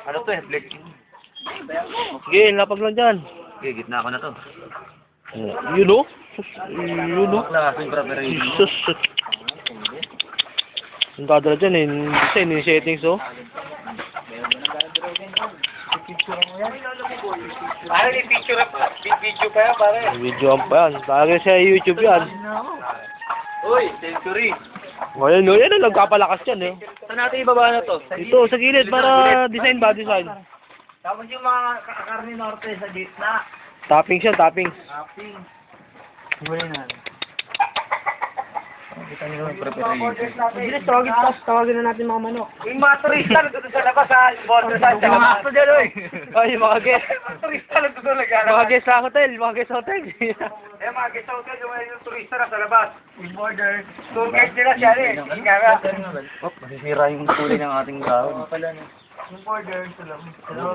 Ano to, Black? Sige, lapag lang dyan. Okay, gitna ako na to. Yun o. Yun o. Klaseng preparation. Sus. Ang dadala dyan eh. Isa yung settings oh. Pare, may picture pa. Video pa yan, pare. Video pa yan. Lagi sa YouTube yan. Uy, century. Ngayon, yan ang nagkapalakas yan eh. Saan natin ibaba na to? Ito, sa gilid para design ba? Design. Tapos yung mga karne norte sa gitna. Toppings yan, toppings. Topping. Huli na. Kita nyo yung preparation. Bilis, tawagin na natin mga manok. Yung mga turista nandun sa labas sa border sa mga aso dyan, oy. Ay, mga guest. Mga turista nandun sa labas. Mga guest sa hotel, mga guest sa hotel. Eh, mga guest sa hotel, yung turista na sa labas. Yung border. Tour guide nila siya, eh. Kaya masisira yung kulay ng ating tao. Yung border, ito lang.